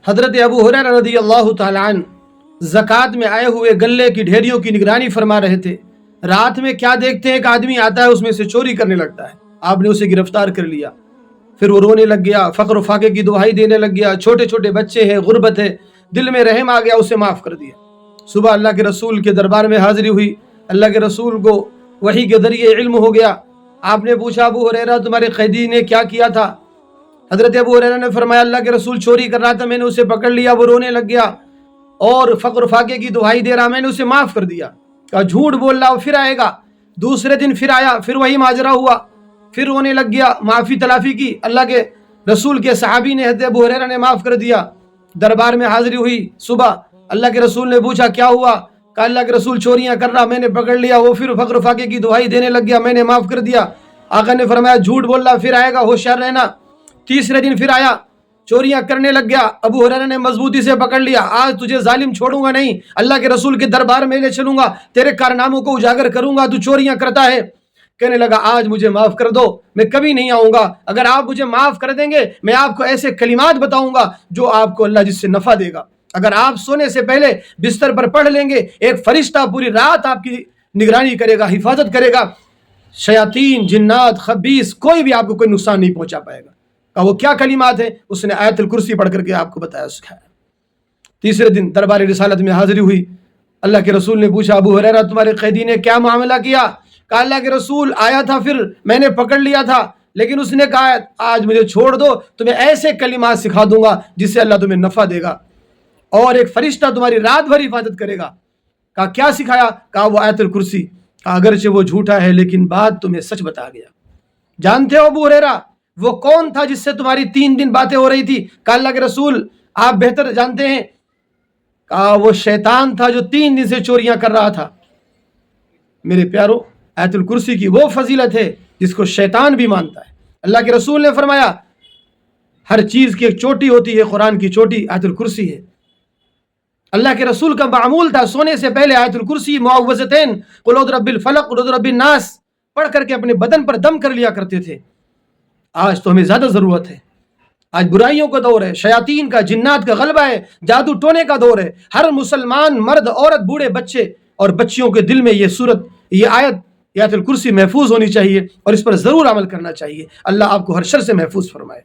حضرت ابو ہریرہ رضی اللہ تعالیٰ عنہ زکوٰۃ میں آئے ہوئے غلے کی ڈھیریوں کی نگرانی فرما رہے تھے. رات میں کیا دیکھتے ہیں، ایک آدمی آتا ہے، اس میں سے چوری کرنے لگتا ہے. آپ نے اسے گرفتار کر لیا. پھر وہ رونے لگ گیا، فقر و فاقے کی دہائی دینے لگ گیا. چھوٹے چھوٹے بچے ہیں، غربت ہے، دل میں رحم آ گیا، اسے معاف کر دیا. صبح اللہ کے رسول کے دربار میں حاضری ہوئی. اللہ کے رسول کو وحی کے ذریعے علم ہو گیا. آپ نے پوچھا ابو ہریرہ تمہارے قیدی نے کیا کیا تھا؟ حضرت ابو ہریرہ نے فرمایا اللہ کے رسول چوری کر رہا تھا، میں نے اسے پکڑ لیا، وہ رونے لگ گیا اور فقر و فاقے کی دہائی دے رہا، میں نے اسے معاف کر دیا. کہا جھوٹ بول رہا، پھر آئے گا. دوسرے دن پھر آیا، پھر وہی ماجرا ہوا، پھر رونے لگ گیا، معافی تلافی کی. اللہ کے رسول کے صحابی نے حضرت ابو ہریرہ نے معاف کر دیا. دربار میں حاضری ہوئی. صبح اللہ کے رسول نے پوچھا کیا ہوا؟ کہا اللہ کے رسول چوریاں کر رہا، میں نے پکڑ لیا، وہ پھر فقر و فاقے کی دہائی دینے لگ گیا، میں نے معاف کر دیا. آقا نے فرمایا جھوٹ بول رہا، پھر آئے گا، ہوشیار رہنا. تیسرے دن پھر آیا، چوریاں کرنے لگ گیا. ابو ہریرہ نے مضبوطی سے پکڑ لیا. آج تجھے ظالم چھوڑوں گا نہیں، اللہ کے رسول کے دربار میں لے چلوں گا، تیرے کارناموں کو اجاگر کروں گا، تو چوریاں کرتا ہے. کہنے لگا آج مجھے معاف کر دو، میں کبھی نہیں آؤں گا. اگر آپ مجھے معاف کر دیں گے میں آپ کو ایسے کلمات بتاؤں گا جو آپ کو اللہ جس سے نفع دے گا. اگر آپ سونے سے پہلے بستر پر پڑھ لیں گے، ایک فرشتہ پوری رات آپ کی نگرانی کرے گا، حفاظت کرے گا. شیاطین، جنات، خبیث کوئی بھی آپ کو کوئی نقصان نہیں پہنچا پائے گا. وہ کیا کلمات ہیں؟ اس نے آیت الکرسی پڑھ کر کے آپ کو بتایا سکھایا. تیسرے دن دربار رسالت میں حاضری ہوئی. اللہ کے رسول نے پوچھا ابو ہریرہ تمہارے قیدی نے کیا معاملہ کیا؟ کہا اللہ کے رسول آیا تھا، پھر میں نے پکڑ لیا تھا، لیکن اس نے کہا آج مجھے چھوڑ دو، تمہیں ایسے کلمات سکھا دوں گا جس سے اللہ تمہیں نفع دے گا، اور ایک فرشتہ تمہاری رات بھر حفاظت کرے گا. کہا کیا سکھایا؟ کہا وہ آیت الکرسی. کہا اگرچہ وہ جھوٹا ہے لیکن بات تمہیں سچ بتا گیا. جانتے ہو ابو ہریرہ وہ کون تھا جس سے تمہاری 3 دن باتیں ہو رہی تھی؟ کہا اللہ کے رسول آپ بہتر جانتے ہیں. کہا وہ شیطان تھا جو 3 دن سے چوریاں کر رہا تھا. میرے پیارو، آیت الکرسی کی وہ فضیلت ہے جس کو شیطان بھی مانتا ہے. اللہ کے رسول نے فرمایا ہر چیز کی ایک چوٹی ہوتی ہے، قرآن کی چوٹی آیت الکرسی ہے. اللہ کے رسول کا معمول تھا سونے سے پہلے آیت الکرسی، معوذتین، قل اعوذ برب الفلق، قل اعوذ برب الناس پڑھ کر کے اپنے بدن پر دم کر لیا کرتے تھے. آج تو ہمیں زیادہ ضرورت ہے. آج برائیوں کا دور ہے، شیاطین کا، جنات کا غلبہ ہے، جادو ٹونے کا دور ہے. ہر مسلمان مرد، عورت، بوڑھے، بچے اور بچیوں کے دل میں یہ سورت، یہ آیت الکرسی محفوظ ہونی چاہیے اور اس پر ضرور عمل کرنا چاہیے. اللہ آپ کو ہر شر سے محفوظ فرمائے.